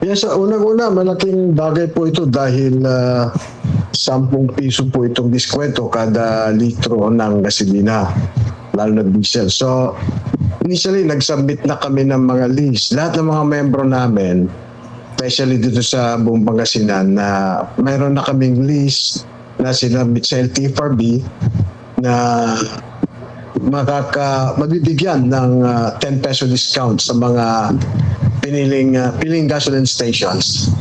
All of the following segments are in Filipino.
Yes, unang-una, malaking bagay po ito dahil 10 piso po itong diskwento kada litro ng gasolina, lalo na diesel. So, initially, nag-submit na kami ng mga list. Lahat ng mga membro namin, especially dito sa buong Pangasinan, na mayroon na kaming list na sinabit sa LTFRB na mabibigyan ng 10 peso discount sa mga piling gasoline stations.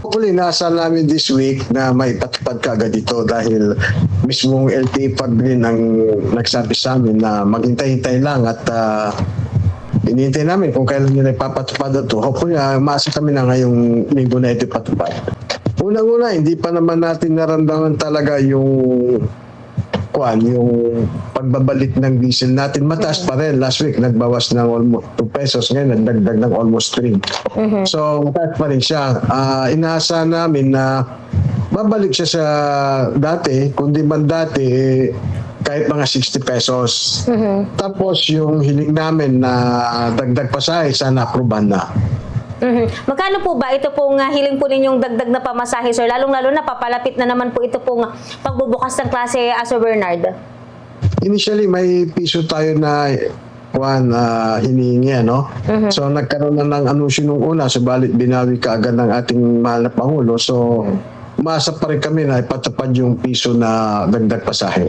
Hopefully, nasa namin this week na may patupad kaagad ito dahil mismong LTFRB rin ang nagsabi sa amin na maghintay-hintay lang at inihintay namin kung kailan nila ipapatupad ito. Hopefully, maasa kami na ngayong linggo na ito ipatupad. Unang-una, hindi pa naman natin naramdaman talaga yung pagbabalik ng diesel natin. Mataas pa rin. Last week, nagbawas ng almost 2 pesos. Ngayon, nagdagdag ng almost 3. So, mataas pa rin siya. Inaasahan namin na babalik siya sa dati. Kundi man dati, kahit mga 60 pesos. Tapos, yung hiling namin na dagdag pasahe, sana aproban na. Magkano po ba ito pong hiling po ninyong dagdag na pamasahe, sir? Lalong-lalo na papalapit na naman po ito pong pagbubukas ng klase, Sir Bernard. Initially, may piso tayo na hinihingi, no? So, nagkaroon na ng anunsyo nung una, subalit binawi kaagad ng ating mahal na Pangulo. So, umaasa pa rin kami na ipatupad yung piso na dagdag pasahe.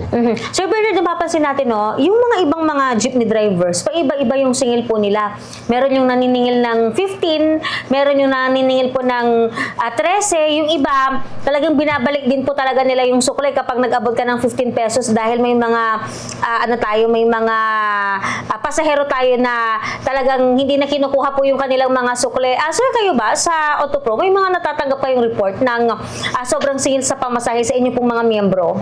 Sir Bernard, napapansin natin, no, yung mga ibang mga jeepney drivers, paiba-iba yung singil po nila. Meron yung naniningil ng 15, meron yung naniningil po ng 13, yung iba, talagang binabalik din po talaga nila yung sukle kapag nag-abot ka ng 15 pesos dahil may mga, may mga pasahero tayo na talagang hindi na kinukuha po yung kanilang mga sukle. Sir, kayo ba sa Autopro, may mga natatanggap pa yung report ng sobrang singil sa pamasahe sa inyo pong mga miyembro?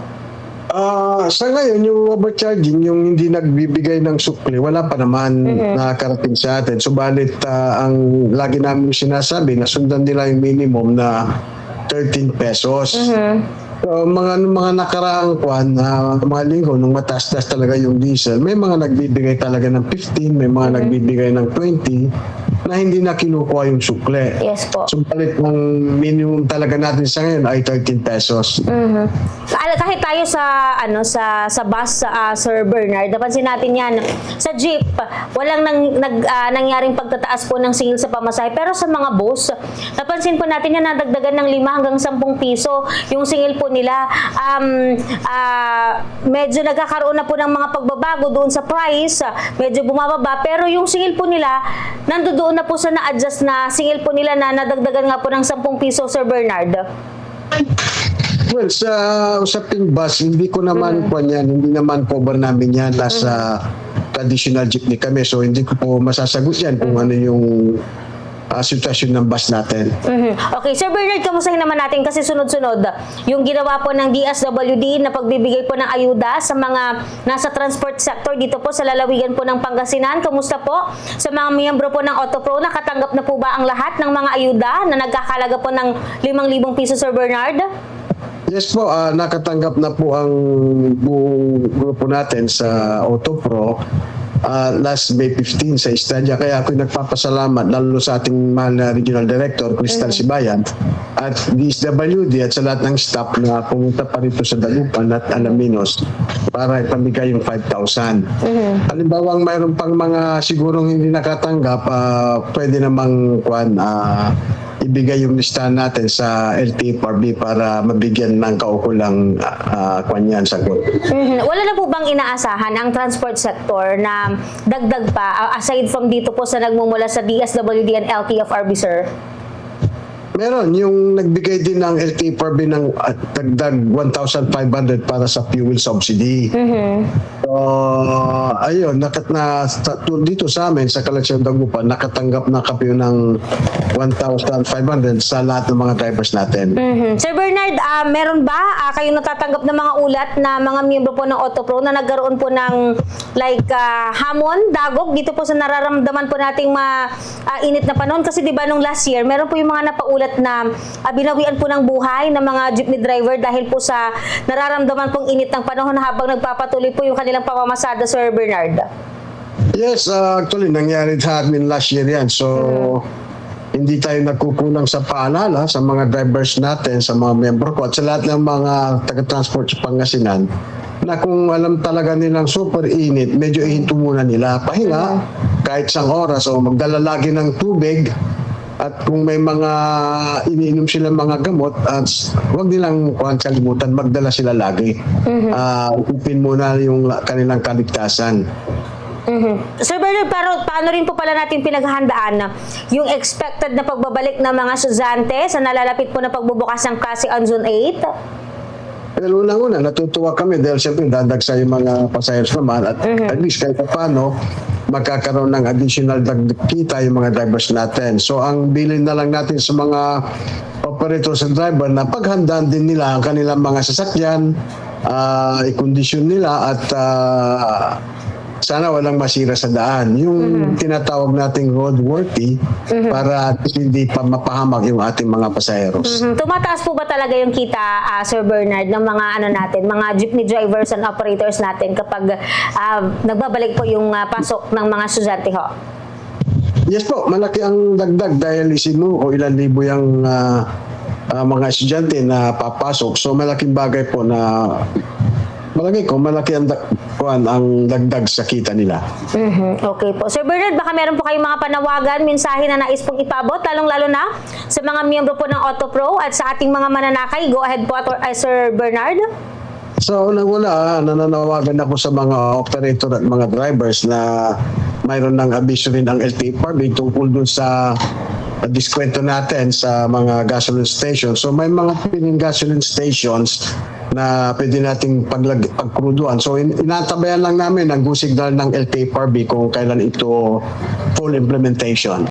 Sa ngayon, yung overcharging, yung hindi nagbibigay ng sukli, wala pa naman nakakarating sa atin. Subalit, ang lagi namin sinasabi na sundan nila yung minimum na 13 pesos. So, mga nakaraang mga linggo, nung mataas-taas talaga yung diesel, may mga nagbibigay talaga ng 15, may mga nagbibigay ng 20, na hindi na kinukuha yung sukle. Yes po. So, palit ng minimum talaga natin sa ngayon ay 13 pesos. Kahit tayo sa bus, Sir Bernard, napansin natin yan. Sa jeep, walang nangyaring pagtataas po ng singil sa pamasahe. Pero sa mga bus, napansin po natin yan, nadagdagan ng 5 hanggang 10 piso yung singil po nila. Medyo nagkakaroon na po ng mga pagbabago doon sa price, medyo bumababa. Pero yung singil po nila, nandoon na po sa na-adjust na singil po nila na nadagdagan nga po ng 10 piso, Sir Bernard. Well, sa usaping bus, hindi ko naman hindi naman cover namin yan. Nasa traditional jeepney kami. So, hindi ko po masasagot yan kung ano yung sitwasyon ng bus natin. Okay, Sir Bernard, kamustahin naman natin kasi sunod-sunod yung ginawa po ng DSWD na pagbibigay po ng ayuda sa mga nasa transport sector dito po sa lalawigan po ng Pangasinan. Kamusta po sa mga miyembro po ng Autopro? Nakatanggap na po ba ang lahat ng mga ayuda na nagkakalaga po ng 5,000 piso, Sir Bernard? Yes po, nakatanggap na po ang buong grupo natin sa Autopro last May 15 sa Estadia. Kaya ako'y nagpapasalamat lalo sa ating mahal na Regional Director, Crystal Sibayan, at DSWD at sa lahat ng staff na pumunta pa rito sa Dagupan at Alaminos para ipamigay yung 5,000. Halimbawa, mayroon pang mga sigurong hindi nakatanggap, pwede namang ibigay yung listahan natin sa LTFRB para mabigyan ng kaukulang yan sagot. Wala na po bang inaasahan ang transport sector na dagdag pa aside from dito po sa nagmumula sa DSWD and LTFRB, sir? Meron, yung nagbigay din ng LTFRB ng dagdag 1,500 para sa fuel subsidy. So, ayun, dito sa amin, sa Kalansyan Dagupan, nakatanggap na kami ng 1,500 sa lahat ng mga drivers natin. Sir Bernard, meron ba kayong natatanggap na mga ulat na mga miyembro po ng Autopro na nagkaroon po ng hamon, dagok dito po sa nararamdaman po nating init na panahon? Kasi di ba nung last year, meron po yung mga napaulat na binawian po ng buhay ng mga jeepney driver dahil po sa nararamdaman pong init ng panahon habang nagpapatuloy po yung kanilang pamamasada, Sir Bernard. Yes, actually, nangyari sa amin last year yan. So, hindi tayo nagkukulang sa paalala sa mga drivers natin, sa mga member ko at sa lahat ng mga taga-transport sa Pangasinan na kung alam talaga nilang super init, medyo ihinto muna nila. Pahinga kahit isang oras o magdala lagi ng tubig at kung may mga iniinom sila mga gamot at huwag nilang kalimutan, magdala sila lagi. Upin muna yung kanilang kaligtasan. Sir Bernard, paano rin po pala natin pinaghahandaan na yung expected na pagbabalik ng mga estudyante sa nalalapit po na pagbubukas ng klase on June 8? Pero unang-una, natutuwa kami dahil siyempre dadagsa yung mga passengers naman at at least kahit paano magkakaroon ng additional kita yung mga drivers natin. So ang bilin na lang natin sa mga operators and driver na paghandaan din nila ang kanilang mga sasakyan, i-condition nila at sana walang masira sa daan. Yung tinatawag nating roadworthy para hindi pa mapahamak yung ating mga pasaheros. Tumataas po ba talaga yung kita, Sir Bernard, ng mga mga jeepney drivers and operators natin kapag nagbabalik po yung pasok ng mga estudyante ho? Yes po, malaki ang dagdag dahil isin mo o ilan libo yung mga estudyante na papasok. So malaking bagay po na malaki ang dagdag sa kita nila. Okay po. Sir Bernard, baka meron po kayong mga panawagan, mensahe na nais pong ipabot, lalong-lalo na sa mga miyembro po ng Autopro at sa ating mga mananakay. Go ahead po, Sir Bernard. So, unang-una, nananawagan ako sa mga operator at mga drivers na mayroon ng abiso rin ang LTFRB tungkol dun sa diskwento natin sa mga gasoline stations. So, may mga piling gasoline stations na pwede nating pagkruduan. So, inatabayan lang namin ang go signal ng LTFRB kung kailan ito full implementation.